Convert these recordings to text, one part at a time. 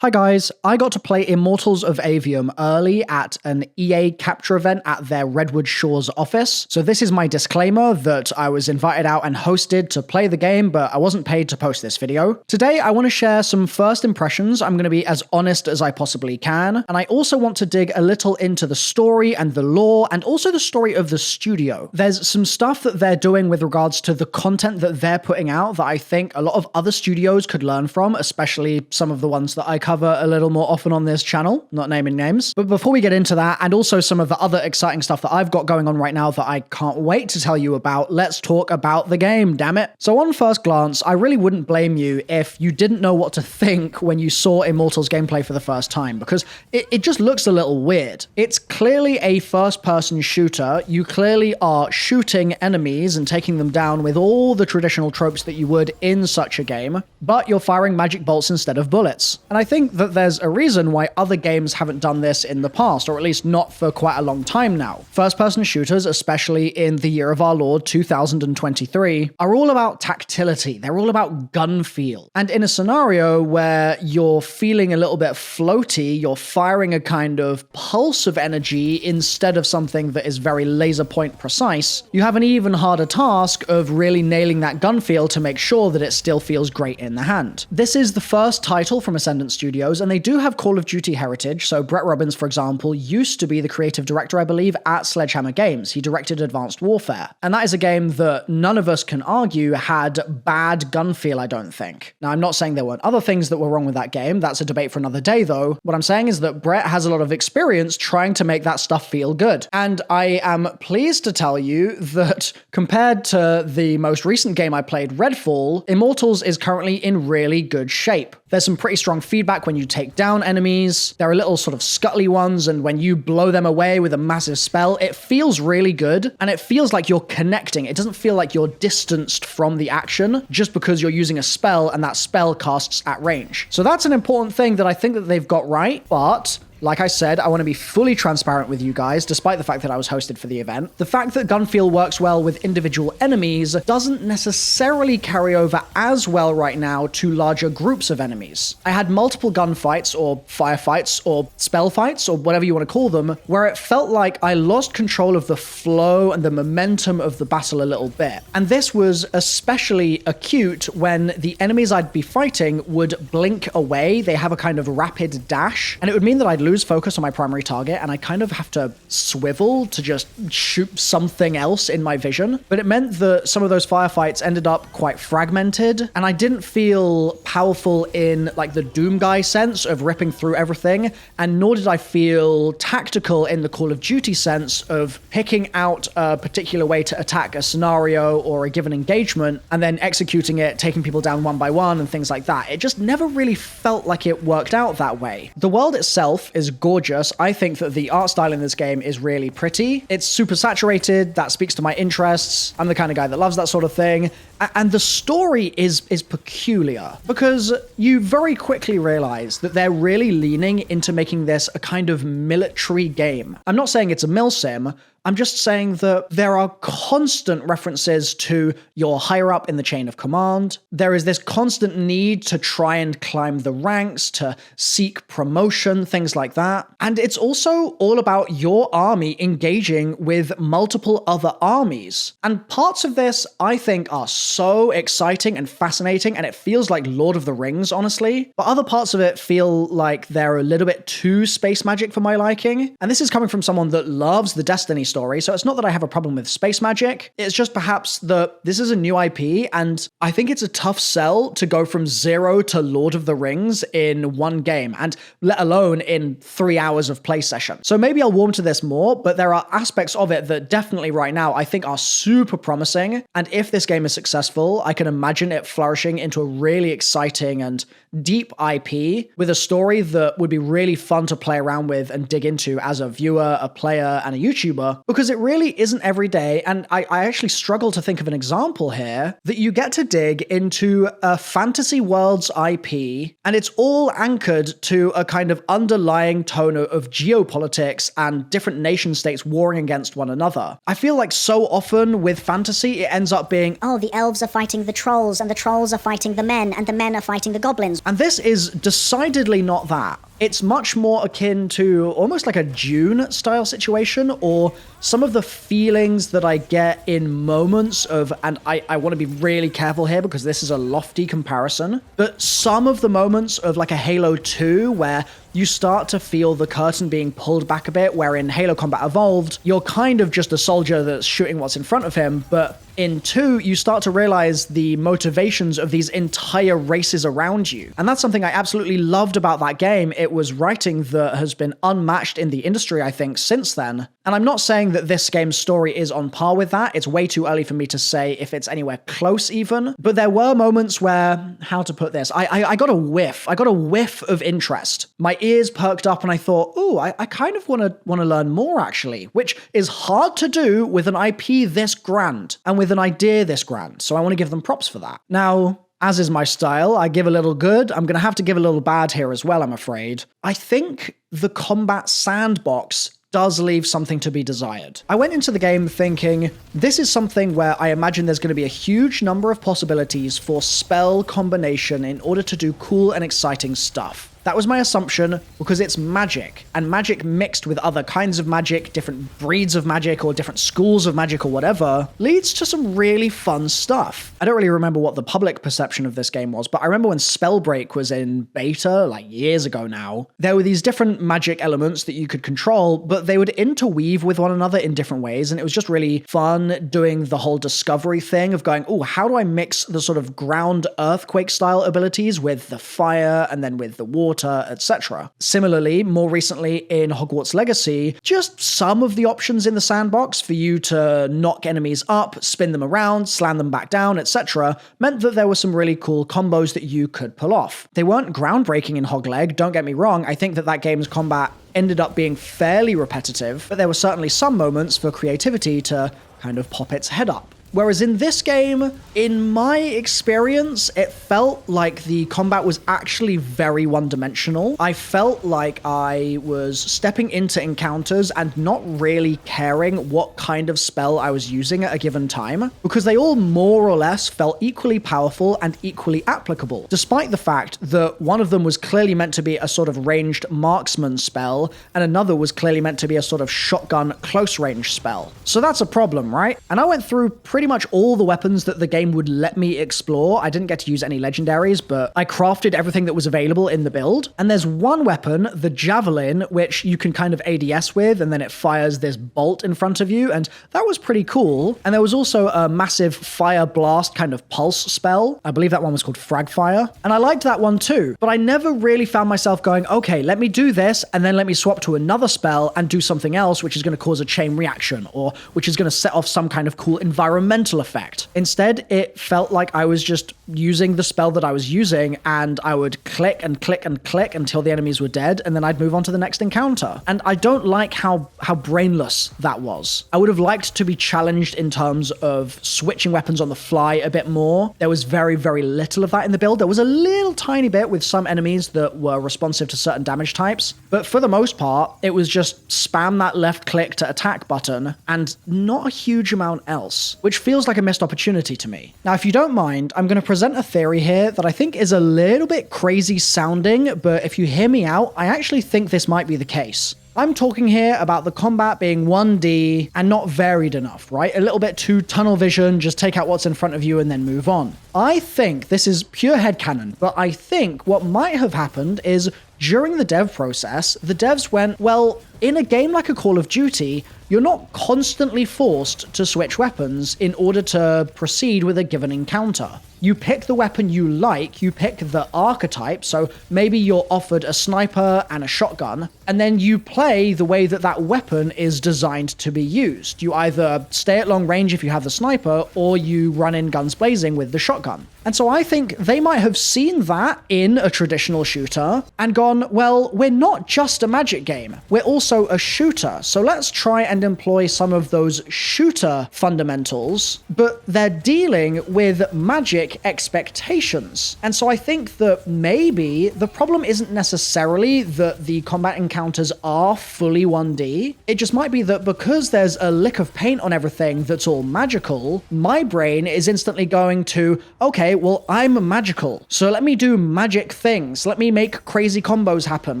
Hi guys, I got to play Immortals of Avium early at an EA capture event at their Redwood Shores office. So this is my disclaimer that I was invited out and hosted to play the game, but I wasn't paid to post this video. Today I want to share some first impressions. I'm going to be as honest as I possibly can. And I also want to dig a little into the story and the lore and also the story of the studio. There's some stuff that they're doing with regards to the content that they're putting out that I think a lot of other studios could learn from, especially some of the ones that I cover a little more often on this channel, not naming names. But before we get into that, and also some of the other exciting stuff that I've got going on right now that I can't wait to tell you about, let's talk about the game, damn it. So on first glance, I really wouldn't blame you if you didn't know what to think when you saw Immortals gameplay for the first time, because it just looks a little weird. It's clearly a first-person shooter. You clearly are shooting enemies and taking them down with all the traditional tropes that you would in such a game, but you're firing magic bolts instead of bullets. And I think that there's a reason why other games haven't done this in the past, or at least not for quite a long time now. First-person shooters, especially in the year of our Lord 2023, are all about tactility. They're all about gun feel. And in a scenario where you're feeling a little bit floaty, you're firing a kind of pulse of energy instead of something that is very laser point precise, you have an even harder task of really nailing that gun feel to make sure that it still feels great in the hand. This is the first title from Ascendant Studios, and they do have Call of Duty heritage. So Brett Robbins, for example, used to be the creative director, I believe, at Sledgehammer Games. He directed Advanced Warfare. And that is a game that none of us can argue had bad gun feel, I don't think. Now, I'm not saying there weren't other things that were wrong with that game. That's a debate for another day, though. What I'm saying is that Brett has a lot of experience trying to make that stuff feel good. And I am pleased to tell you that compared to the most recent game I played, Redfall, Immortals is currently in really good shape. There's some pretty strong feedback when you take down enemies. There are little sort of scuttly ones, and when you blow them away with a massive spell, it feels really good, and it feels like you're connecting. It doesn't feel like you're distanced from the action just because you're using a spell and that spell casts at range. So that's an important thing that I think that they've got right, but like I said, I want to be fully transparent with you guys, despite the fact that I was hosted for the event. The fact that gun feel works well with individual enemies doesn't necessarily carry over as well right now to larger groups of enemies. I had multiple gunfights, or firefights, or spell fights, or whatever you want to call them, where it felt like I lost control of the flow and the momentum of the battle a little bit. And this was especially acute when the enemies I'd be fighting would blink away. They have a kind of rapid dash, and it would mean that I'd lose focus on my primary target, and I kind of have to swivel to just shoot something else in my vision. But it meant that some of those firefights ended up quite fragmented, and I didn't feel powerful in like the Doom Guy sense of ripping through everything, and nor did I feel tactical in the Call of Duty sense of picking out a particular way to attack a scenario or a given engagement and then executing it, taking people down one by one and things like that. It just never really felt like it worked out that way. The world itself is gorgeous. I think that the art style in this game is really pretty. It's super saturated. That speaks to my interests. I'm the kind of guy that loves that sort of thing. And the story is peculiar because you very quickly realize that they're really leaning into making this a kind of military game. I'm not saying it's a milsim. I'm just saying that there are constant references to you're higher up in the chain of command. There is this constant need to try and climb the ranks, to seek promotion, things like that. And it's also all about your army engaging with multiple other armies. And parts of this, I think, are so exciting and fascinating, and it feels like Lord of the Rings, honestly. But other parts of it feel like they're a little bit too space magic for my liking. And this is coming from someone that loves the Destiny story, so it's not that I have a problem with space magic. It's just perhaps that this is a new IP, and I think it's a tough sell to go from 0 to Lord of the Rings in one game, and let alone in 3 hours of play session. So maybe I'll warm to this more, but there are aspects of it that definitely right now I think are super promising, and if this game is successful, I can imagine it flourishing into a really exciting and deep IP with a story that would be really fun to play around with and dig into as a viewer, a player, and a YouTuber, because it really isn't every day, and I actually struggle to think of an example here, that you get to dig into a fantasy world's IP, and it's all anchored to a kind of underlying tone of geopolitics and different nation states warring against one another. I feel like so often with fantasy, it ends up being, oh, the elves are fighting the trolls, and the trolls are fighting the men, and the men are fighting the goblins, MrRoflWaffles, and this is decidedly not that. It's much more akin to almost like a Dune style situation, or some of the feelings that I get in moments of, and I want to be really careful here because this is a lofty comparison, but some of the moments of like a Halo 2 where you start to feel the curtain being pulled back a bit, where in Halo Combat Evolved, you're kind of just a soldier that's shooting what's in front of him, but in 2, you start to realize the motivations of these entire races around you. And that's something I absolutely loved about that game. It was writing that has been unmatched in the industry, I think, since then. And I'm not saying that this game's story is on par with that. It's way too early for me to say if it's anywhere close even. But there were moments where, how to put this, I got a whiff. I got a whiff of interest. My ears perked up and I thought, ooh, I kind of want to learn more actually, which is hard to do with an IP this grand and with an idea this grand. So I want to give them props for that. Now, as is my style, I give a little good. I'm going to have to give a little bad here as well, I'm afraid. I think the combat sandbox does leave something to be desired. I went into the game thinking, this is something where I imagine there's going to be a huge number of possibilities for spell combination in order to do cool and exciting stuff. That was my assumption because it's magic, and magic mixed with other kinds of magic, different breeds of magic or different schools of magic or whatever, leads to some really fun stuff. I don't really remember what the public perception of this game was, but I remember when Spellbreak was in beta, like years ago now, there were these different magic elements that you could control, but they would interweave with one another in different ways, and it was just really fun doing the whole discovery thing of going, oh, how do I mix the sort of ground earthquake style abilities with the fire and then with the water, etc. Similarly, more recently in Hogwarts Legacy, just some of the options in the sandbox for you to knock enemies up, spin them around, slam them back down, etc. meant that there were some really cool combos that you could pull off. They weren't groundbreaking in Hogleg, don't get me wrong. I think that game's combat ended up being fairly repetitive, but there were certainly some moments for creativity to kind of pop its head up. Whereas in this game, in my experience, it felt like the combat was actually very one-dimensional. I felt like I was stepping into encounters and not really caring what kind of spell I was using at a given time, because they all more or less felt equally powerful and equally applicable, despite the fact that one of them was clearly meant to be a sort of ranged marksman spell, and another was clearly meant to be a sort of shotgun close-range spell. So that's a problem, right? And I went through pretty much all the weapons that the game would let me explore. I didn't get to use any legendaries, but I crafted everything that was available in the build. And there's one weapon, the Javelin, which you can kind of ADS with, and then it fires this bolt in front of you, and that was pretty cool. And there was also a massive fire blast kind of pulse spell. I believe that one was called Frag Fire, and I liked that one too, but I never really found myself going, okay, let me do this, and then let me swap to another spell and do something else, which is going to cause a chain reaction, or which is going to set off some kind of cool environmental effect. Instead, it felt like I was just using the spell that I was using, and I would click and click and click until the enemies were dead, and then I'd move on to the next encounter. And I don't like how brainless that was. I would have liked to be challenged in terms of switching weapons on the fly a bit more. There was very, very little of that in the build. There was a little tiny bit with some enemies that were responsive to certain damage types, but for the most part, it was just spam that left click to attack button and not a huge amount else, which feels like a missed opportunity to me. Now, if you don't mind, I'm going to present a theory here that I think is a little bit crazy sounding, but if you hear me out, I actually think this might be the case. I'm talking here about the combat being 1D and not varied enough, right? A little bit too tunnel vision, just take out what's in front of you and then move on. I think this is pure headcanon, but I think what might have happened is during the dev process, the devs went, well, in a game like a Call of Duty, you're not constantly forced to switch weapons in order to proceed with a given encounter. You pick the weapon you like, you pick the archetype, so maybe you're offered a sniper and a shotgun, and then you play the way that that weapon is designed to be used. You either stay at long range if you have the sniper, or you run in guns blazing with the shotgun. And so I think they might have seen that in a traditional shooter and gone, well, we're not just a magic game, we're also a shooter, so let's try and and employ some of those shooter fundamentals, but they're dealing with magic expectations. And so I think that maybe the problem isn't necessarily that the combat encounters are fully 1D. It just might be that because there's a lick of paint on everything that's all magical, my brain is instantly going to, okay, well, I'm magical, so let me do magic things. Let me make crazy combos happen.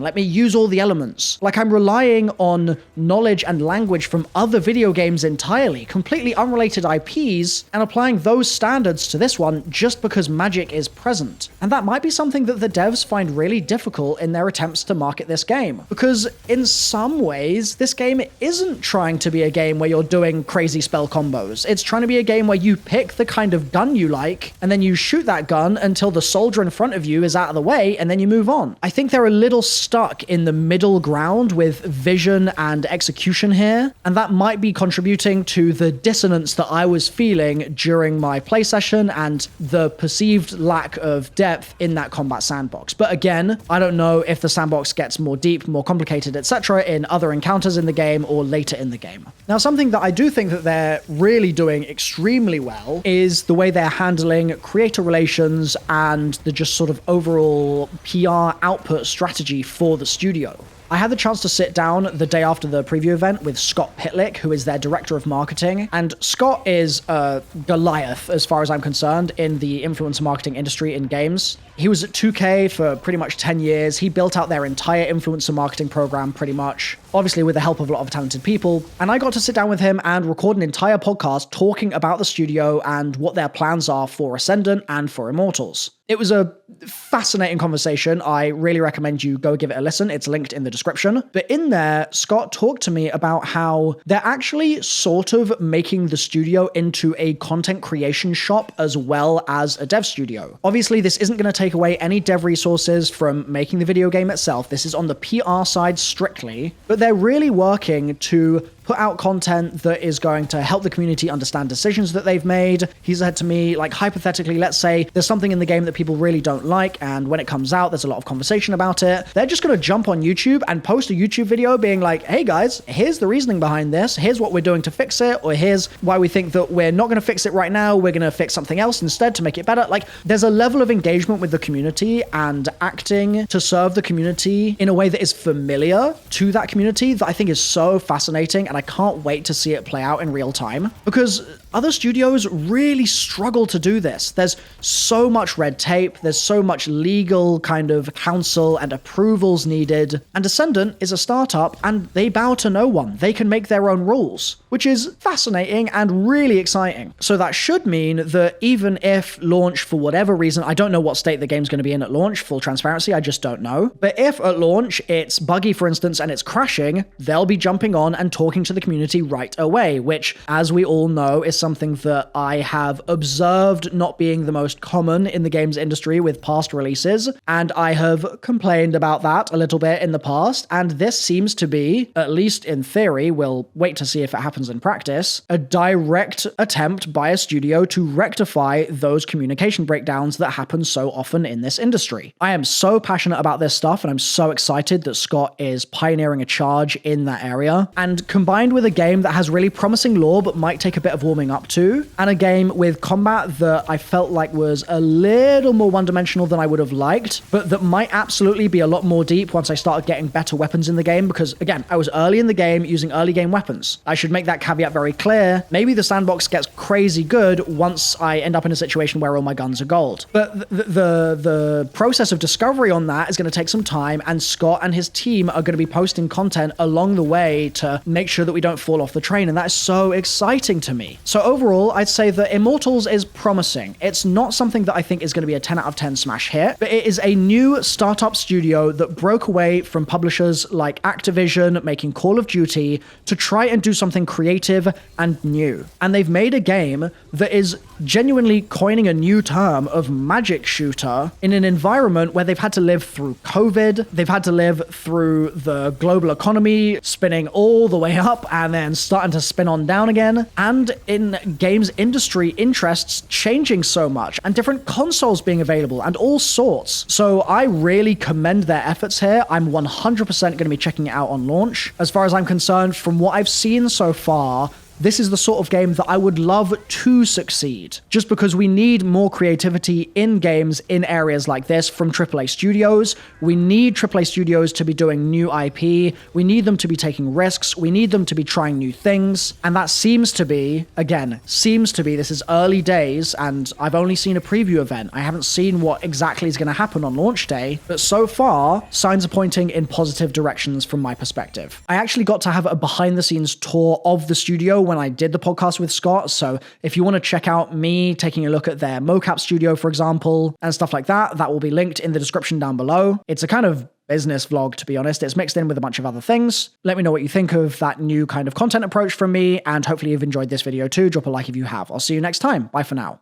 Let me use all the elements. Like I'm relying on knowledge and language from other video games entirely, completely unrelated IPs, and applying those standards to this one just because magic is present. And that might be something that the devs find really difficult in their attempts to market this game. Because in some ways, this game isn't trying to be a game where you're doing crazy spell combos. It's trying to be a game where you pick the kind of gun you like, and then you shoot that gun until the soldier in front of you is out of the way, and then you move on. I think they're a little stuck in the middle ground with vision and execution here, and that might be contributing to the dissonance that I was feeling during my play session and the perceived lack of depth in that combat sandbox. But again, I don't know if the sandbox gets more deep, more complicated, etc. in other encounters in the game or later in the game. Now, something that I do think that they're really doing extremely well is the way they're handling creator relations and the just sort of overall PR output strategy for the studio. I had the chance to sit down the day after the preview event with Scott Pitlick, who is their director of marketing. And Scott is a Goliath, as far as I'm concerned, in the influencer marketing industry in games. He was at 2K for pretty much 10 years. He built out their entire influencer marketing program pretty much, obviously with the help of a lot of talented people. And I got to sit down with him and record an entire podcast talking about the studio and what their plans are for Ascendant and for Immortals. It was a fascinating conversation. I really recommend you go give it a listen. It's linked in the description. But in there, Scott talked to me about how they're actually sort of making the studio into a content creation shop as well as a dev studio. Obviously, this isn't going to take away any dev resources from making the video game itself. This is on the PR side strictly, but they're really working to put out content that is going to help the community understand decisions that they've made. He said to me, like, hypothetically, let's say there's something in the game that people really don't like, and when it comes out, there's a lot of conversation about it. They're just going to jump on YouTube and post a YouTube video being like, hey guys, here's the reasoning behind this, here's what we're doing to fix it, or here's why we think that we're not going to fix it right now, we're going to fix something else instead to make it better. Like, there's a level of engagement with the community and acting to serve the community in a way that is familiar to that community that I think is so fascinating, and I can't wait to see it play out in real time, because other studios really struggle to do this. There's so much red tape, there's so much legal kind of counsel and approvals needed, and Ascendant is a startup and they bow to no one. They can make their own rules, which is fascinating and really exciting. So that should mean that even if launch, for whatever reason, I don't know what state the game's going to be in at launch, full transparency, I just don't know. But if at launch it's buggy, for instance, and it's crashing, they'll be jumping on and talking to the community right away, which, as we all know, is something that I have observed not being the most common in the games industry with past releases, and I have complained about that a little bit in the past, and this seems to be, at least in theory, we'll wait to see if it happens in practice, a direct attempt by a studio to rectify those communication breakdowns that happen so often in this industry. I am so passionate about this stuff, and I'm so excited that Scott is pioneering a charge in that area, and combined with a game that has really promising lore but might take a bit of warming up to, and a game with combat that I felt like was a little more one-dimensional than I would have liked, but that might absolutely be a lot more deep once I started getting better weapons in the game, because again, I was early in the game using early game weapons. I should make that caveat very clear. Maybe the sandbox gets crazy good once I end up in a situation where all my guns are gold. But the process of discovery on that is going to take some time, and Scott and his team are going to be posting content along the way to make sure that we don't fall off the train, and that is so exciting to me. So overall, I'd say that Immortals is promising. It's not something that I think is going to be a 10 out of 10 smash hit, but it is a new startup studio that broke away from publishers like Activision making Call of Duty to try and do something creative and new. And they've made a game that is genuinely coining a new term of magic shooter in an environment where they've had to live through COVID, they've had to live through the global economy spinning all the way up and then starting to spin on down again, and in in games industry interests changing so much and different consoles being available and all sorts. So I really commend their efforts here. I'm 100% going to be checking it out on launch. As far as I'm concerned, from what I've seen so far, this is the sort of game that I would love to succeed, just because we need more creativity in games in areas like this from AAA studios. We need AAA studios to be doing new IP. We need them to be taking risks. We need them to be trying new things. And that seems to be, this is early days, and I've only seen a preview event. I haven't seen what exactly is going to happen on launch day, but so far, signs are pointing in positive directions from my perspective. I actually got to have a behind-the-scenes tour of the studio when I did the podcast with Scott. So if you want to check out me taking a look at their mocap studio, for example, and stuff like that, that will be linked in the description down below. It's a kind of business vlog, to be honest. It's mixed in with a bunch of other things. Let me know what you think of that new kind of content approach from me, and hopefully you've enjoyed this video too. Drop a like if you have. I'll see you next time. Bye for now.